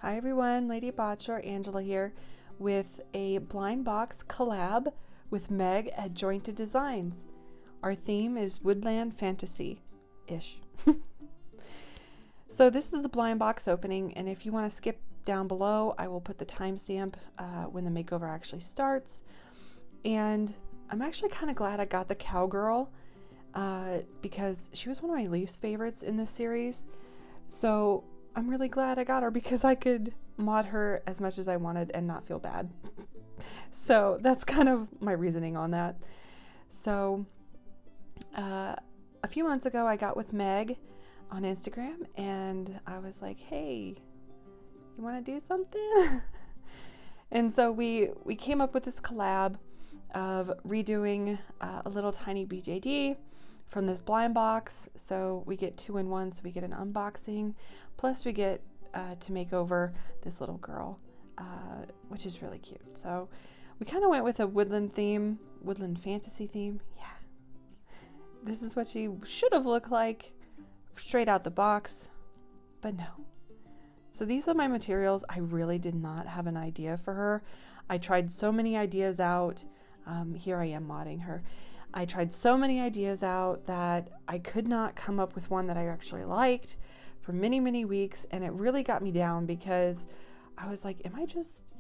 Hi everyone, Lady Botcher, Angela here with a blind box collab with Meg at Jointed Designs. Our theme is Woodland Fantasy-ish. So this is the blind box opening, and if you want to skip down below, I will put the timestamp when the makeover actually starts. And I'm actually kind of glad I got the cowgirl because she was one of my least favorites in this series. So I'm really glad I got her because I could mod her as much as I wanted and not feel bad. So that's kind of my reasoning on that. So a few months ago I got with Meg on Instagram and I was like, hey, you want to do something? And so we came up with this collab of redoing a little tiny BJD from this blind box. So we get 2-in-1, so we get an unboxing, plus we get to make over this little girl, which is really cute. So we kind of went with a woodland theme, woodland fantasy theme. Yeah, this is what she should have looked like straight out the box, but no. So these are my materials. I really did not have an idea for her. I tried so many ideas out. Here I am modding her. I tried so many ideas out that I could not come up with one that I actually liked for many, many weeks, and it really got me down because I was like, am I just,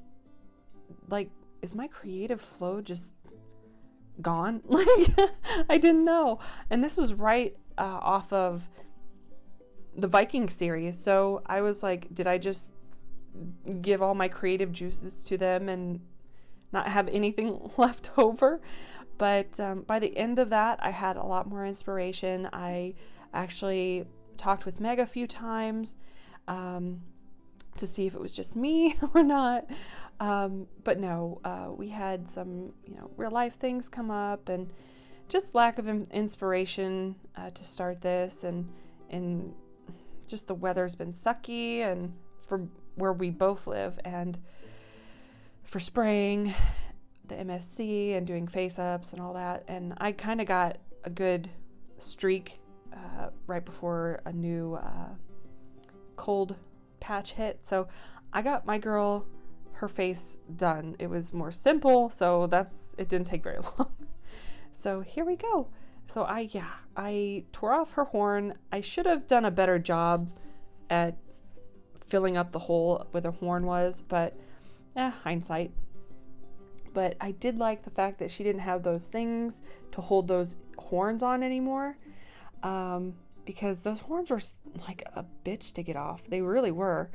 like, is my creative flow just gone? Like, I didn't know. And this was right off of the Viking series, so I was like, did I just give all my creative juices to them and not have anything left over? But by the end of that, I had a lot more inspiration. I actually talked with Meg a few times to see if it was just me or not. But no, we had some, real life things come up and just lack of inspiration to start this. And just the weather's been sucky and for where we both live, and for spraying the MSC and doing face ups and all that. And I kind of got a good streak right before a new cold patch hit. So I got my girl her face done. It was more simple, so it didn't take very long. So here we go. So I tore off her horn. I should have done a better job at filling up the hole where the horn was, but hindsight. But I did like the fact that she didn't have those things to hold those horns on anymore, because those horns were like a bitch to get off. They really were.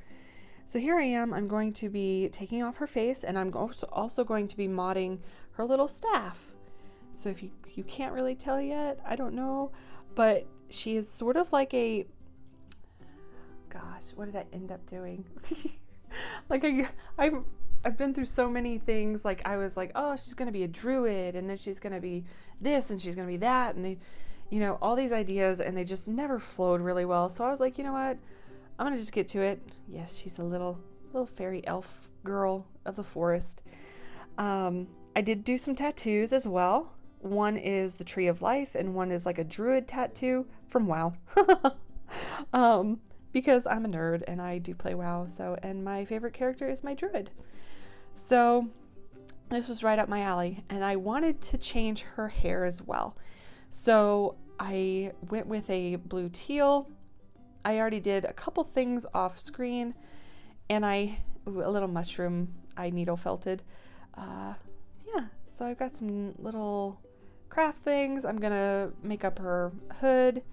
So here I am. I'm going to be taking off her face, and I'm also going to be modding her little staff. So if you can't really tell yet, I don't know, but she is sort of like a, gosh, what did I end up doing? Like I've been through so many things. Like I was like, oh, she's going to be a druid, and then she's going to be this, and she's going to be that, and they, all these ideas, and they just never flowed really well. So I was like, you know what? I'm going to just get to it. Yes, she's a little fairy elf girl of the forest. I did do some tattoos as well. One is the Tree of Life, and one is like a druid tattoo from WoW. Because I'm a nerd and I do play WoW, and my favorite character is my druid. So this was right up my alley, and I wanted to change her hair as well. So I went with a blue teal. I already did a couple things off screen, and a little mushroom I needle felted. So I've got some little craft things. I'm gonna make up her hood,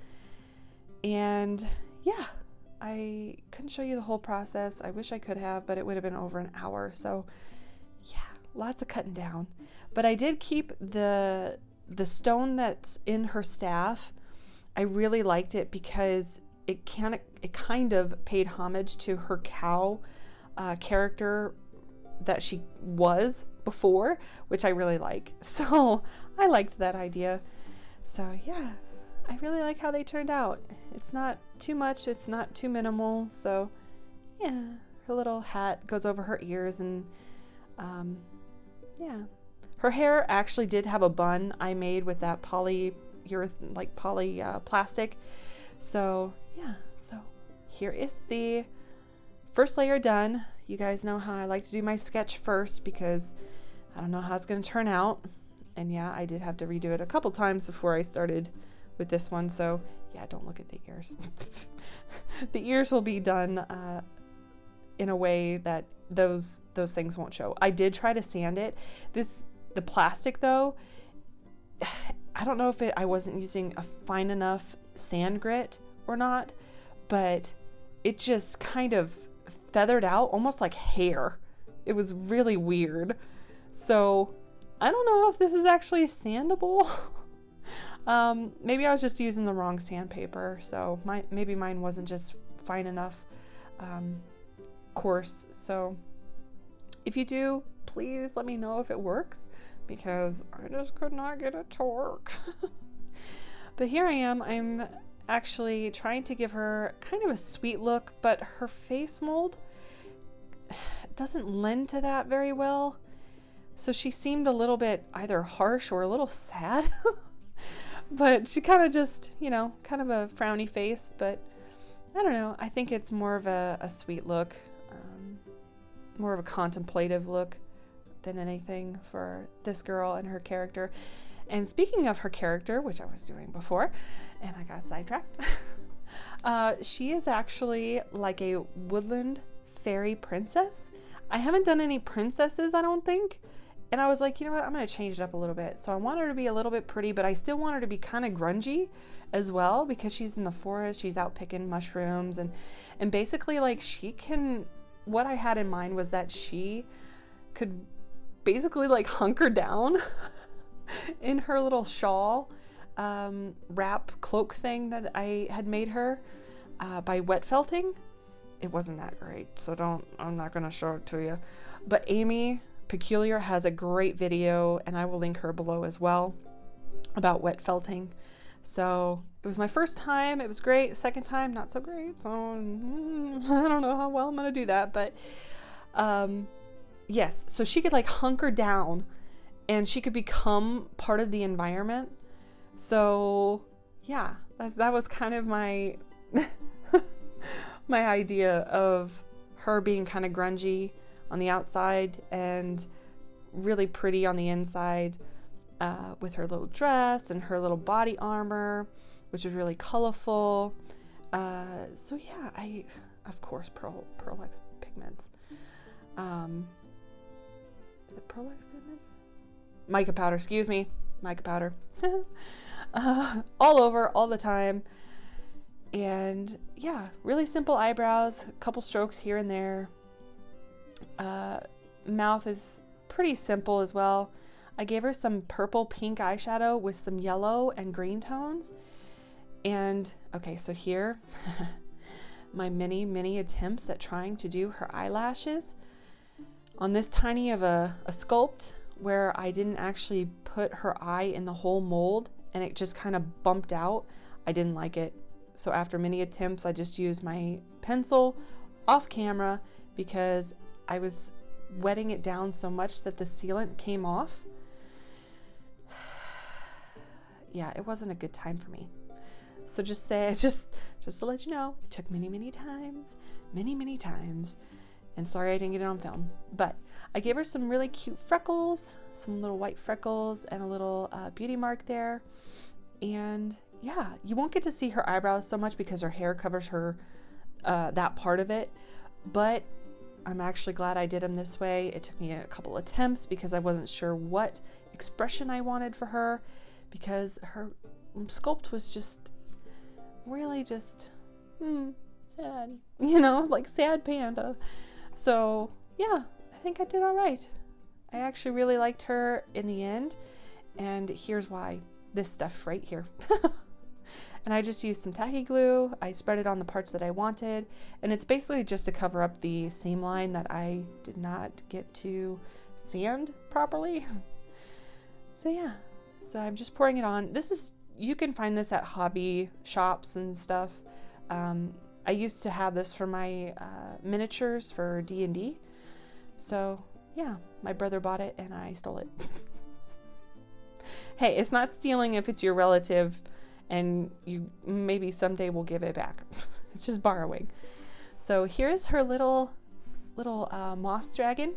and yeah, I couldn't show you the whole process. I wish I could have, but it would have been over an hour. So yeah, lots of cutting down. But I did keep the stone that's in her staff. I really liked it because it kind of paid homage to her cow character that she was before, which I really like. So I liked that idea. So yeah, I really like how they turned out. It's not too much, it's not too minimal. So yeah, her little hat goes over her ears, and yeah, her hair actually did have a bun I made with that poly plastic. So yeah, so here is the first layer done. You guys know how I like to do my sketch first because I don't know how it's going to turn out. And yeah, I did have to redo it a couple times before I started with this one. So yeah, don't look at the ears. The ears will be done in a way that those things won't show. I did try to sand it. The plastic though, I don't know if I wasn't using a fine enough sand grit or not, but it just kind of feathered out almost like hair. It was really weird. So I don't know if this is actually sandable. Maybe I was just using the wrong sandpaper, so maybe mine wasn't just fine enough coarse. So if you do, please let me know if it works, because I just could not get it to work. But here I am. I'm actually trying to give her kind of a sweet look, but her face mold doesn't lend to that very well. So she seemed a little bit either harsh or a little sad. But she kind of just, you know, kind of a frowny face. But I don't know. I think it's more of a sweet look, more of a contemplative look than anything for this girl and her character. And speaking of her character, which I was doing before, and I got sidetracked, she is actually like a woodland fairy princess. I haven't done any princesses, I don't think. And I was like, you know what, I'm going to change it up a little bit. So I want her to be a little bit pretty, but I still want her to be kind of grungy as well, because she's in the forest, she's out picking mushrooms, and basically like she can, what I had in mind was that she could basically like hunker down in her little shawl wrap cloak thing that I had made her by wet felting. It wasn't that great, so I'm not going to show it to you. But Amy Peculiar has a great video, and I will link her below as well, about wet felting. So it was my first time. It was great. Second time, not so great. So I don't know how well I'm going to do that. But yes, so she could like hunker down and she could become part of the environment. So yeah, that was kind of my my idea of her being kind of grungy on the outside and really pretty on the inside, with her little dress and her little body armor, which is really colorful. So yeah, I of course Pearlex pigments. Is it Pearlex pigments? Mica powder, excuse me, mica powder. All over, all the time. And yeah, really simple eyebrows, a couple strokes here and there. Mouth is pretty simple as well. I gave her some purple pink eyeshadow with some yellow and green tones. And okay, so here, my many attempts at trying to do her eyelashes on this tiny of a sculpt, where I didn't actually put her eye in the whole mold and it just kind of bumped out. I didn't like it. So after many attempts, I just used my pencil off camera because I was wetting it down so much that the sealant came off. Yeah, it wasn't a good time for me. So just to let you know, it took many times, and sorry I didn't get it on film. But I gave her some really cute freckles, some little white freckles, and a little beauty mark there. And yeah, you won't get to see her eyebrows so much because her hair covers her that part of it. But I'm actually glad I did them this way. It took me a couple attempts because I wasn't sure what expression I wanted for her, because her sculpt was just really just sad, you know, like sad panda. So yeah, I think I did all right. I actually really liked her in the end, and here's why. This stuff right here. And I just used some tacky glue. I spread it on the parts that I wanted, and it's basically just to cover up the seam line that I did not get to sand properly. So yeah, so I'm just pouring it on. You can find this at hobby shops and stuff. I used to have this for my miniatures for D&D. So yeah, my brother bought it and I stole it. Hey, it's not stealing if it's your relative and you maybe someday will give it back. It's just borrowing. So here's her little moss dragon.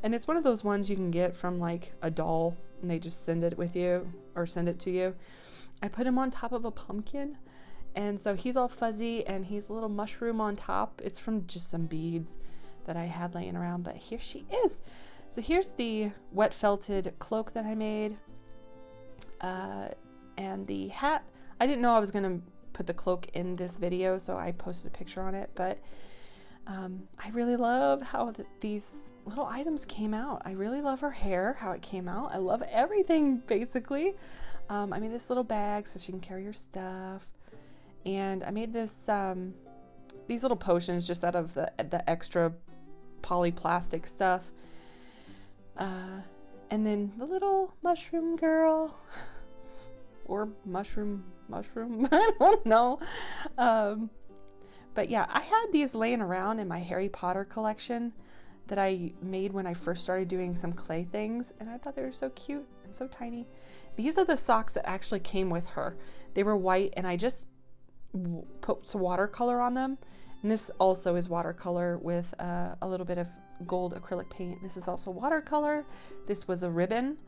And it's one of those ones you can get from like a doll and they just send it with you or send it to you. I put him on top of a pumpkin, and so he's all fuzzy and he's a little mushroom on top. It's from just some beads that I had laying around, but here she is. So here's the wet felted cloak that I made, and the hat. I didn't know I was gonna put the cloak in this video, so I posted a picture on it, but I really love how these little items came out. I really love her hair, how it came out. I love everything, basically. I made this little bag so she can carry her stuff, and I made this these little potions just out of the extra polyplastic stuff, and then the little mushroom girl or mushroom I don't know, but yeah, I had these laying around in my Harry Potter collection that I made when I first started doing some clay things, and I thought they were so cute and so tiny. These are the socks that actually came with her. They were white, and I just put some watercolor on them, and this also is watercolor with a little bit of gold acrylic paint. This is also watercolor. This was a ribbon,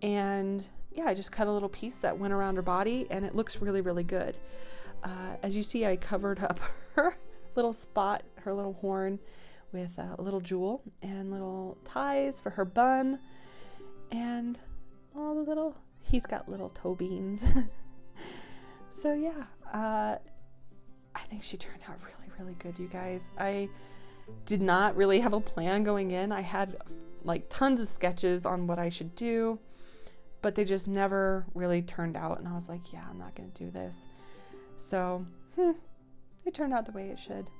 and yeah, I just cut a little piece that went around her body, and it looks really, really good. As you see, I covered up her little spot, her little horn, with a little jewel and little ties for her bun, and all the little, he's got little toe beans. So yeah, I think she turned out really, really good, you guys. I did not really have a plan going in. I had like tons of sketches on what I should do, but they just never really turned out, and I was like, yeah, I'm not gonna do this. So it turned out the way it should,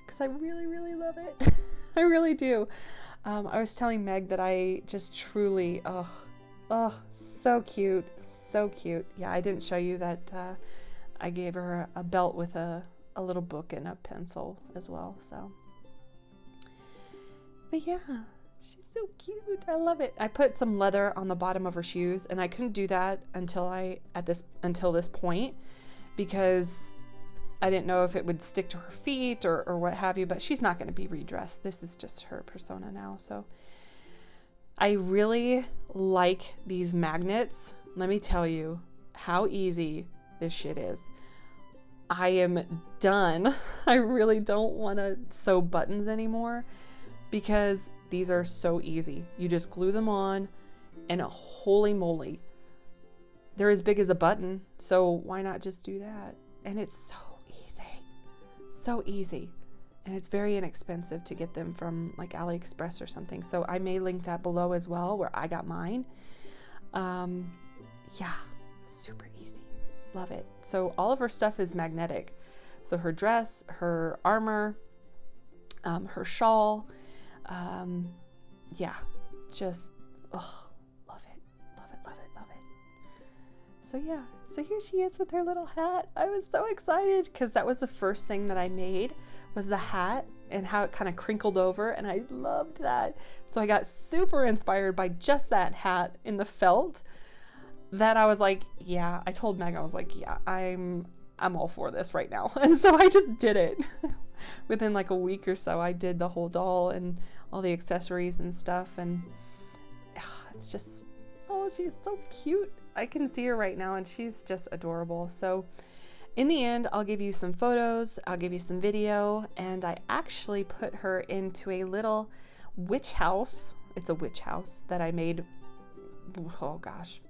because I really, really love it. I really do. I was telling Meg that I just truly, so cute, so cute. Yeah, I didn't show you that I gave her a belt with a little book and a pencil as well, so. But yeah, she's so cute. I love it. I put some leather on the bottom of her shoes, and I couldn't do that until this point, because I didn't know if it would stick to her feet or what have you, but she's not going to be redressed. This is just her persona now. So I really like these magnets. Let me tell you how easy this shit is. I am done. I really don't want to sew buttons anymore, because these are so easy. You just glue them on, and holy moly, they're as big as a button. So why not just do that? And it's so easy, and it's very inexpensive to get them from like Aliexpress or something. So I may link that below as well, where I got mine. Yeah, super easy. Love it. So all of her stuff is magnetic. So her dress, her armor, her shawl, yeah, just love it, love it, love it, love it. So yeah, so here she is with her little hat. I was so excited, because that was the first thing that I made, was the hat and how it kind of crinkled over, and I loved that. So I got super inspired by just that hat in the felt, that I was like, yeah, I told Meg, I was like, yeah, I'm all for this right now. And so I just did it. Within like a week or so, I did the whole doll and all the accessories and stuff, and it's just, oh, she's so cute. I can see her right now, and she's just adorable. So in the end, I'll give you some photos, I'll give you some video, and I actually put her into a little witch house. It's a witch house that I made, oh gosh,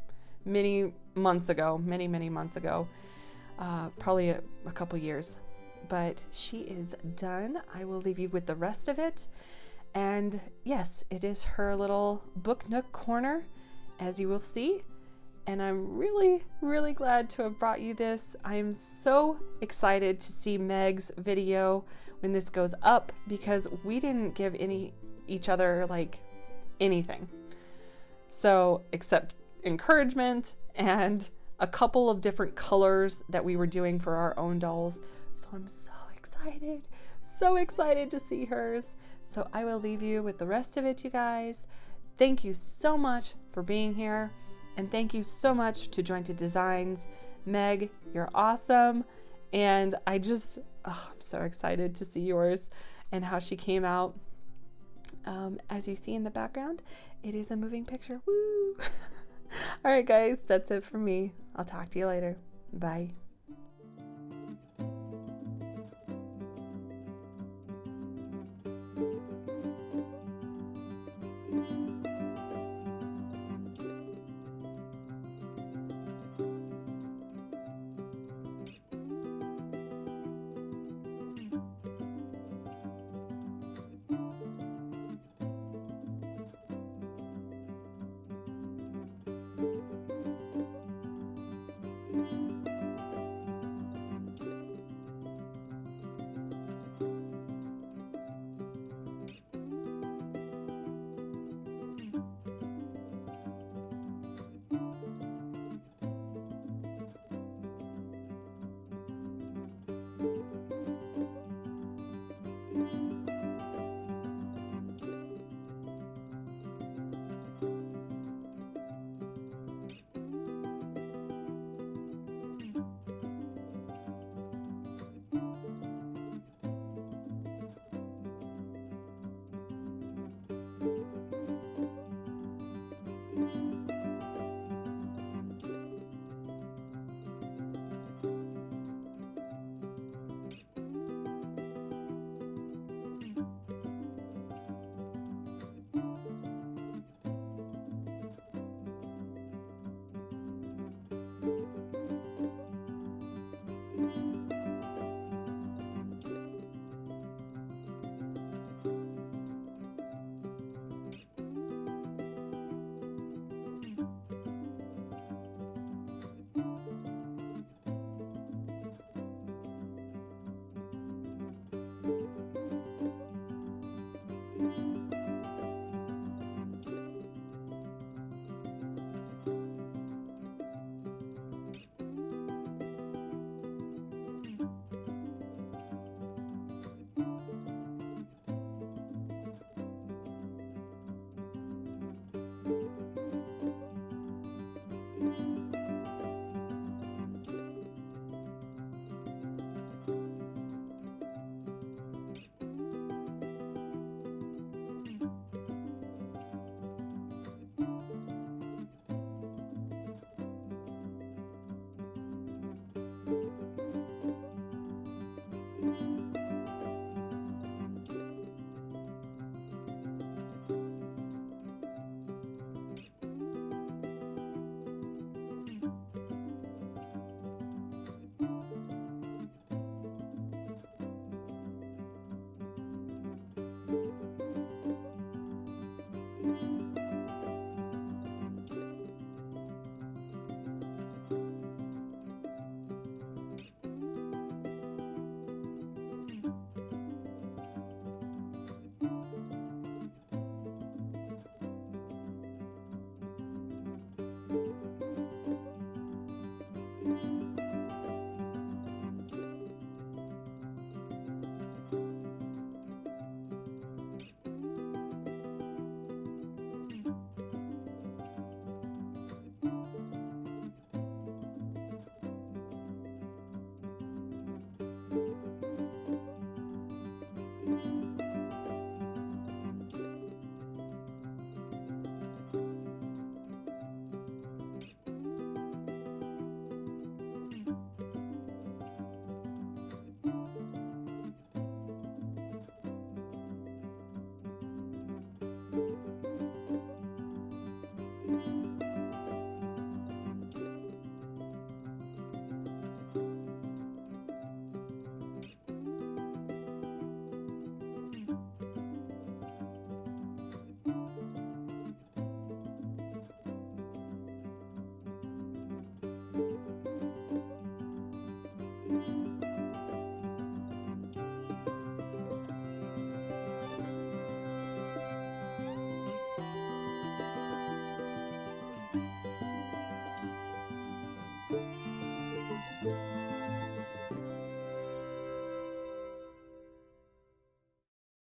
many months ago, many months ago, probably a couple years. But she is done. I will leave you with the rest of it. And yes, it is her little book nook corner, as you will see. And I'm really, really glad to have brought you this. I am so excited to see Meg's video when this goes up, because we didn't give each other like anything. So except encouragement and a couple of different colors that we were doing for our own dolls. So I'm so excited to see hers. So I will leave you with the rest of it, you guys. Thank you so much for being here. And thank you so much to Jointed Designs. Meg, you're awesome. And I oh, I'm so excited to see yours and how she came out. As you see in the background, it is a moving picture. Woo! All right, guys, that's it for me. I'll talk to you later. Bye.